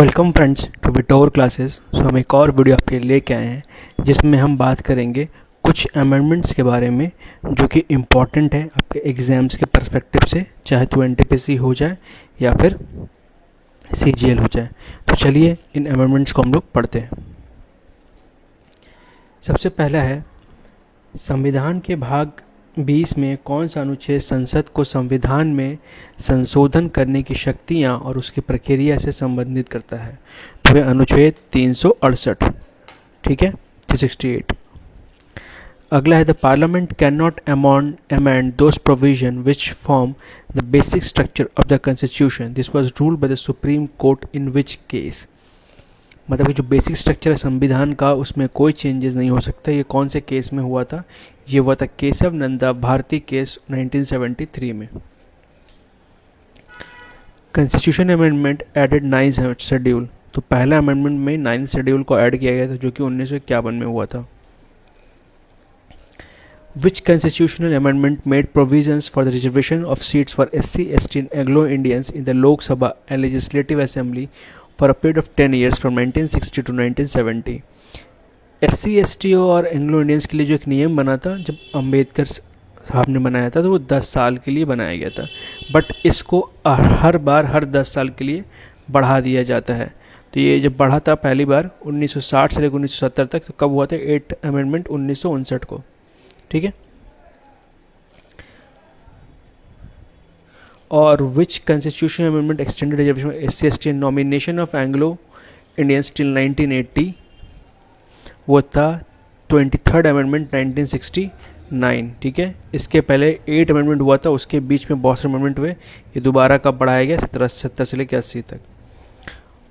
Welcome friends to Vitor classes. हम एक और वीडियो आपके लिए लेके आए हैं जिसमें हम बात करेंगे कुछ अमेंडमेंट्स के बारे में जो कि इम्पॉर्टेंट है आपके एग्ज़ाम्स के पर्सपेक्टिव से, चाहे तो एनटीपीसी हो जाए या फिर सीजीएल हो जाए। तो चलिए इन अमेंडमेंट्स को हम लोग पढ़ते हैं। सबसे पहला है, संविधान के भाग 20 में कौन सा अनुच्छेद संसद को संविधान में संशोधन करने की शक्तियां और उसकी प्रक्रिया से संबंधित करता है? तो वह अनुच्छेद 368, ठीक है, 368। अगला है, the parliament can not amend those provisions which form the basic structure of the constitution. This was ruled by the Supreme Court in which case? मतलब कि जो बेसिक स्ट्रक्चर है संविधान का उसमें कोई चेंजेस नहीं हो सकता। ये कौन से केस में हुआ था? ये हुआ था केशव नंदा भारती केस 1973 में। Constitution amendment added 9th schedule. तो पहला अमेंडमेंट में 9th शेड्यूल को ऐड किया गया था जो कि 1951 में हुआ था। Which constitutional amendment made provisions for the reservation of seats for SC, ST and Anglo-Indians in the Lok Sabha and Legislative Assembly for a period of 10 years from 1960 to 1970? SC, ST और Anglo Indians के लिए जो एक नियम बना था जब अंबेडकर साहब ने बनाया था तो वो 10 साल के लिए बनाया गया था, बट इसको हर बार हर 10 साल के लिए बढ़ा दिया जाता है। तो ये जब बढ़ा था पहली बार 1960 से लेकर 1970 तक, तो कब हुआ था? 8th अमेंडमेंट 1959 को, ठीक है। और which constitution amendment extended reservation SC, ST and nomination of Anglo Indians till 1980? वो था 23rd अमेंडमेंट 1969, ठीक है। इसके पहले 8 अमेंडमेंट हुआ था, उसके बीच में बहुत सारे अमेंडमेंट हुए। ये दोबारा कब बढ़ाया गया? 1770 से लेकर 80 तक।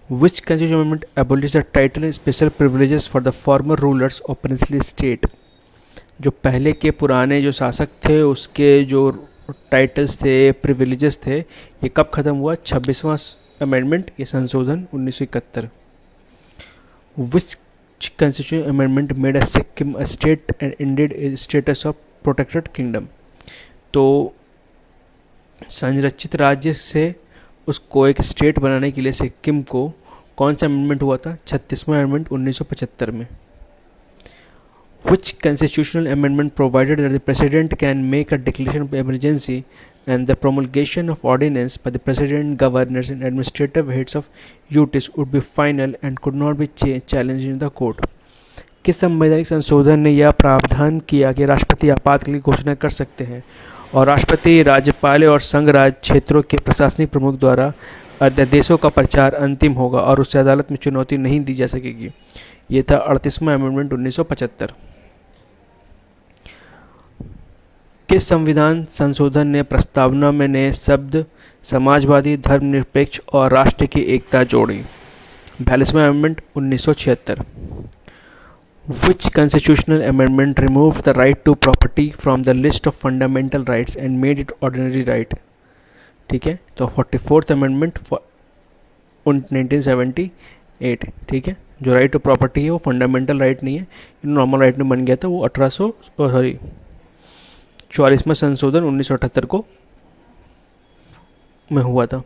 Which constitution amendment abolish the title and special privileges for the former rulers of princely state? जो पहले के पुराने जो शासक थे उसके जो टाइटल्स थे, प्रिविलेजेस थे, ये कब ख़त्म हुआ? 26वां अमेंडमेंट, ये संशोधन 1971। विच constitutional amendment made a Sikkim a state and ended its status of protected kingdom? तो संरक्षित राज्य से उसको एक स्टेट बनाने के लिए सिक्किम को कौन सा अमेंडमेंट हुआ था? 36वां अमेंडमेंट 1975 में। Which constitutional amendment provided that the president can make a declaration of emergency and the promulgation of ordinance by the president, governors and administrative heads of UTs would be final and could not be challenged in the court? किस संवैधानिक संशोधन ने यह प्रावधान किया कि राष्ट्रपति आपातकाल की घोषणा कर सकते हैं और राष्ट्रपति, राज्यपाल और संघ राज्य क्षेत्रों के प्रशासनिक प्रमुख द्वारा अध्यादेशों का प्रचार अंतिम होगा और उससे अदालत में चुनौती नहीं दी जा सकेगी? ये था 38वां अमेंडमेंट 1975। किस संविधान संशोधन ने प्रस्तावना में नए शब्द समाजवादी, धर्मनिरपेक्ष और राष्ट्र की एकता जोड़ी? 42वां amendment 1976। Which constitutional amendment removed the right to property from the list of fundamental rights and made it ordinary right? ठीक है, तो 44th अमेंडमेंट 1978, ठीक है। जो राइट टू प्रॉपर्टी है वो फंडामेंटल राइट नहीं है, नॉर्मल राइट में बन गया था। वो 44वां संशोधन 1978 को में हुआ था।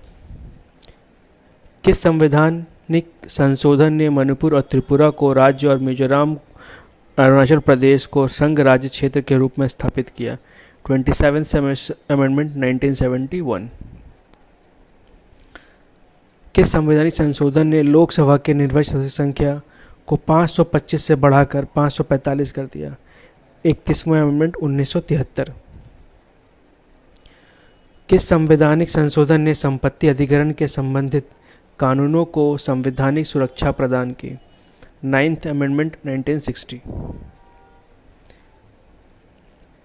किस संवैधानिक संशोधन ने मणिपुर और त्रिपुरा को राज्य और मिजोरम, अरुणाचल प्रदेश को संघ राज्य क्षेत्र के रूप में स्थापित किया? 27th amendment 1971। किस संवैधानिक संशोधन ने लोकसभा के निर्वाचित सदस्य संख्या को 525 से बढ़ाकर 545 कर दिया? 31वां अमेंडमेंट 1973। किस संवैधानिक संशोधन ने संपत्ति अधिग्रहण के संबंधित कानूनों को संवैधानिक सुरक्षा प्रदान की? 9th amendment 1960।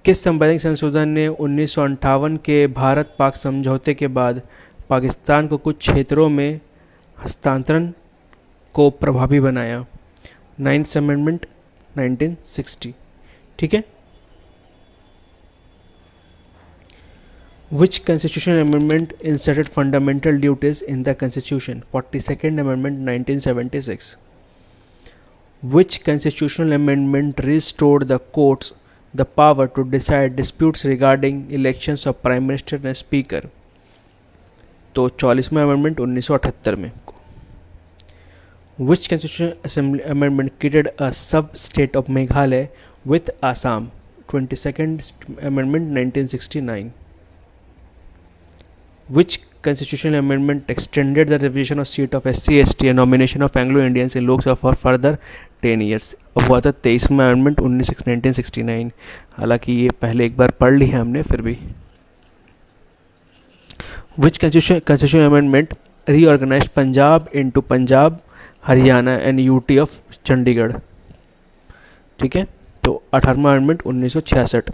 किस संवैधानिक संशोधन ने 1958 के भारत पाक समझौते के बाद पाकिस्तान को कुछ क्षेत्रों में हस्तांतरण को प्रभावी बनाया? 9th अमेंडमेंट 1960, ठीक है। Which constitutional amendment inserted fundamental duties in the Constitution? 42nd Amendment 1976. Which constitutional amendment restored the courts the power to decide disputes regarding elections of Prime Minister and Speaker? तो 44वां amendment 1978 में। Which constitutional assembly amendment created a sub-state of Meghalaya with Assam? 22nd Amendment 1969. Which constitutional amendment extended the reservation of seat of SC/ST and nomination of Anglo-Indians in Lok Sabha for further 10 years? अब हुआ था 23वां amendment 1969. हालांकि ये पहले एक बार पढ़ ली है हमने, फिर भी. Which constitutional amendment reorganized Punjab into Punjab, Haryana and UT of Chandigarh? ठीक है, तो 18वां amendment 1966.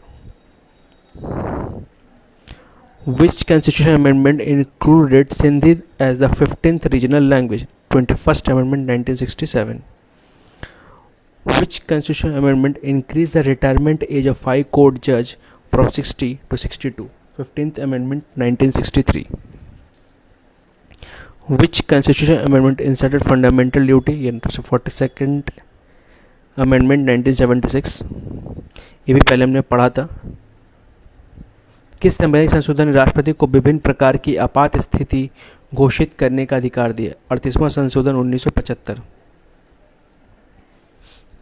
Which constitutional amendment included Sindhi as the 15th regional language? 21st Amendment 1967. Which constitutional amendment increased the retirement age of High Court judge from 60 to 62? 15th Amendment 1963. Which constitutional amendment inserted fundamental duty in 42nd Amendment 1976? ये भी पहले हमने पढ़ा था. किस संवैधानिक संशोधन ने राष्ट्रपति को विभिन्न प्रकार की आपात स्थिति घोषित करने का अधिकार दिया? 38वां संशोधन 1975.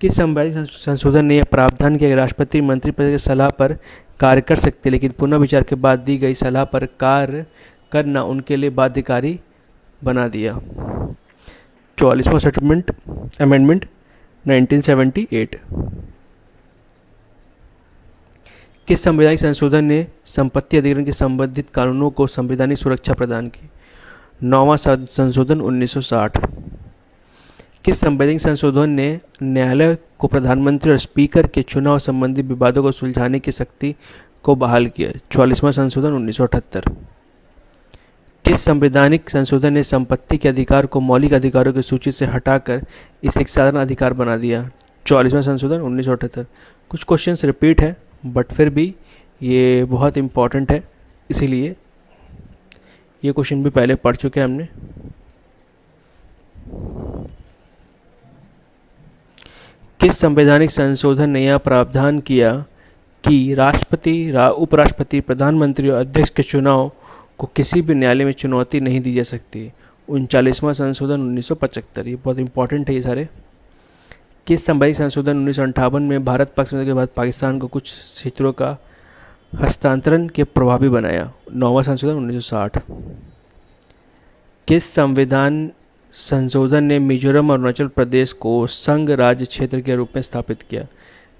किस संवैधानिक संशोधन ने यह प्रावधान किया कि राष्ट्रपति मंत्रिपरिषद की सलाह पर कार्य कर सकते, लेकिन पुनः विचार के बाद दी गई सलाह पर कार्य करना उनके लिए बाध्यकारी बना दिया? 44वां सेटलमेंट अमेंडमेंट 1978. किस संवैधानिक संशोधन ने संपत्ति अधिग्रहण के संबंधित कानूनों को संवैधानिक सुरक्षा प्रदान की? 9वां संशोधन 1960. किस संवैधानिक संशोधन ने न्यायालय को प्रधानमंत्री और स्पीकर के चुनाव संबंधी विवादों को सुलझाने की शक्ति को बहाल किया? 44वां संशोधन 1978. किस संवैधानिक संशोधन ने संपत्ति के अधिकार को मौलिक अधिकारों की सूची से हटाकर इसे एक साधारण अधिकार बना दिया? 44वां संशोधन 1978. कुछ क्वेश्चंस रिपीट है, बट फिर भी ये बहुत इम्पॉर्टेंट है, इसीलिए ये क्वेश्चन भी पहले पढ़ चुके हैं हमने. किस संवैधानिक संशोधन ने यह प्रावधान किया कि राष्ट्रपति, उपराष्ट्रपति, प्रधानमंत्री और अध्यक्ष के चुनाव को किसी भी न्यायालय में चुनौती नहीं दी जा सकती? 39वां संशोधन 1975. ये बहुत इंपॉर्टेंट है ये सारे. किस संवैधानिक संशोधन 1958 में भारत पाक समझौते के बाद पाकिस्तान को कुछ क्षेत्रों का हस्तांतरण के प्रभावी बनाया? 9वां संशोधन 1960. किस संविधान संशोधन ने मिजोरम और अरुणाचल प्रदेश को संघ राज्य क्षेत्र के रूप में स्थापित किया?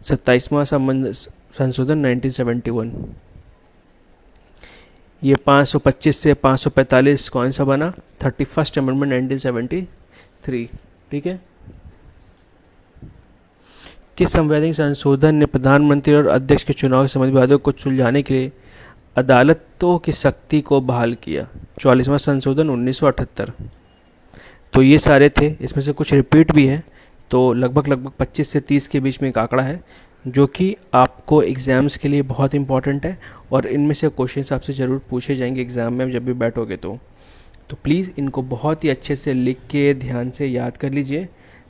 27वां संशोधन 1971. ये 525 से 545 कौन सा बना? 31st amendment 1973. ठीक है. किस संवैधानिक संशोधन ने प्रधानमंत्री और अध्यक्ष के चुनाव के संबंधित विवादों को सुलझाने के लिए अदालतों की शक्ति को बहाल किया? 44वां संशोधन 1978. तो ये सारे थे, इसमें से कुछ रिपीट भी है, तो लगभग 25 से 30 के बीच में एक आंकड़ा है जो कि आपको एग्ज़ाम्स के लिए बहुत इंपॉर्टेंट है, और इनमें से क्वेश्चंस आपसे ज़रूर पूछे जाएंगे एग्ज़ाम में जब भी बैठोगे. तो प्लीज़ इनको बहुत ही अच्छे से लिख के ध्यान से याद कर लीजिए,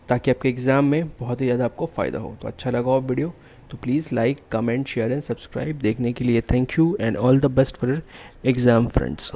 ताकि आपके एग्ज़ाम में बहुत ही ज़्यादा आपको फ़ायदा हो. तो अच्छा लगा हो वीडियो तो please like, comment, share and subscribe देखने के लिए. Thank you and all the best for exam friends.